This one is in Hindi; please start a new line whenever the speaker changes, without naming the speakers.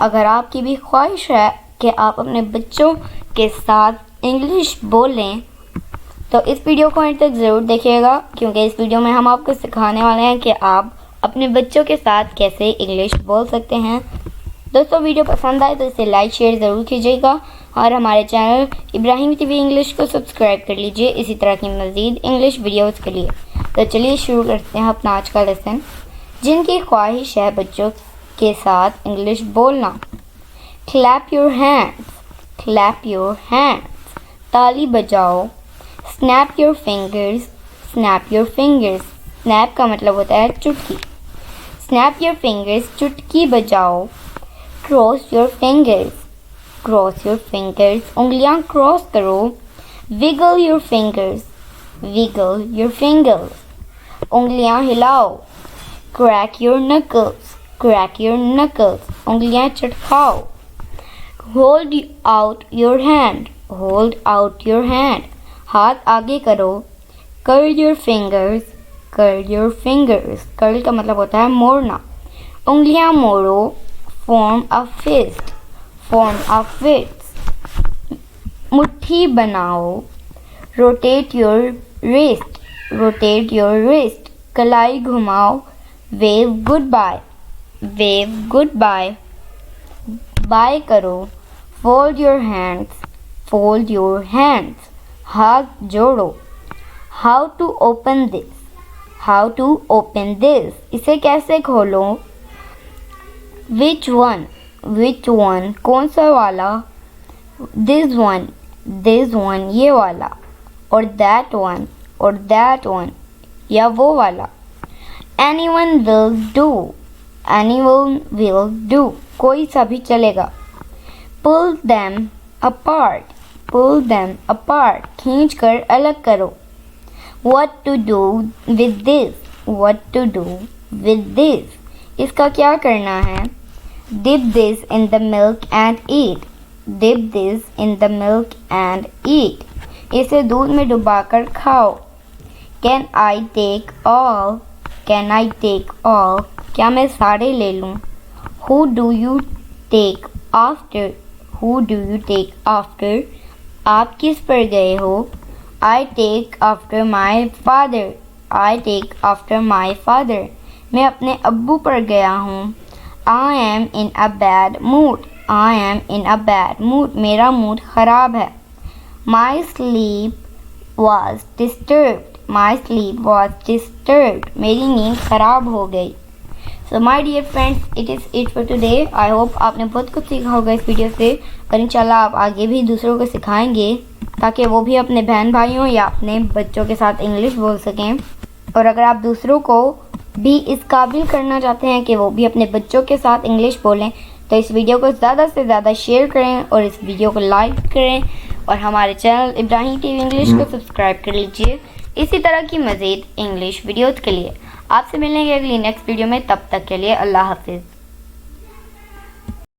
अगर आपकी भी ख्वाहिश है कि आप अपने बच्चों के साथ इंग्लिश बोलें तो इस वीडियो को अंत तक ज़रूर देखिएगा, क्योंकि इस वीडियो में हम आपको सिखाने वाले हैं कि आप अपने बच्चों के साथ कैसे इंग्लिश बोल सकते हैं। दोस्तों, वीडियो पसंद आए तो इसे लाइक शेयर ज़रूर कीजिएगा और हमारे चैनल इब्राहिम टीवी इंग्लिश को सब्सक्राइब कर लीजिए इसी तरह की मज़ीद इंग्लिश वीडियोस के लिए। तो चलिए शुरू करते हैं अपना आज का लेसन। जिनकी ख्वाहिश है बच्चों के साथ इंग्लिश बोलना। Clap your hands, clap your hands, ताली बजाओ। Snap your fingers, snap your fingers, snap का मतलब होता है चुटकी। स्नैप योर फिंगर्स, चुटकी बजाओ। Cross your fingers, cross your fingers, उंगलियां क्रॉस करो। Wiggle your fingers, wiggle your fingers, उंगलियां हिलाओ। Crack your knuckles, crack your knuckles, उंगलियां चटकाओ। Hold out your hand, hold out your hand, हाथ आगे करो। Curl your fingers, curl your fingers, curl का मतलब होता है मोड़ना। उंगलियां मोड़ो। Form a fist, form a fist, मुट्ठी बनाओ। Rotate your wrist, rotate your wrist, कलाई घुमाओ। Wave goodbye, wave goodbye, bye करो। Fold your hands, fold your hands, हाथ जोड़ो। How to open this, how to open this, इसे कैसे खोलो। विच वन, विच वन, कौन सा वाला। दिस वन, ये वाला। और दैट वन, या वो वाला। Anyone will do, anyone will do, कोई सा भी चलेगा। Pull them apart, pull them apart, खींच कर अलग करो। What to do with this, what to do with this, इसका क्या करना है। Dip this in the milk and eat, dip this in the milk and eat, इसे दूध में डुबाकर खाओ। Can I take all, can I take all, क्या मैं सारे ले लूँ। Who do you take after, who do you take after, आप किस पर गए हो। I take after my father, I take after my father, मैं अपने अब्बू पर गया हूँ। I am in a bad mood, I am in a bad mood, मेरा मूड ख़राब है। My sleep was disturbed, my sleep was disturbed, मेरी नींद ख़राब हो गई। So my dear friends, it is it for today. I hope आपने बहुत कुछ सीखा होगा इस वीडियो से और इंशाल्लाह आप आगे भी दूसरों को सिखाएंगे ताकि वो भी अपने बहन भाइयों या अपने बच्चों के साथ इंग्लिश बोल सकें। और अगर आप दूसरों को भी इस काबिल करना चाहते हैं कि वो भी अपने बच्चों के साथ इंग्लिश बोलें तो इस वीडियो को ज़्यादा से ज़्यादा शेयर करें और इस वीडियो को लाइक करें और हमारे चैनल इब्राहिम टीवी इंग्लिश को सब्सक्राइब कर लीजिए इसी तरह की मज़ीद इंग्लिश वीडियोज़ के लिए। आपसे मिलेंगे अगली नेक्स्ट वीडियो में, तब तक के लिए अल्लाह हाफिज़।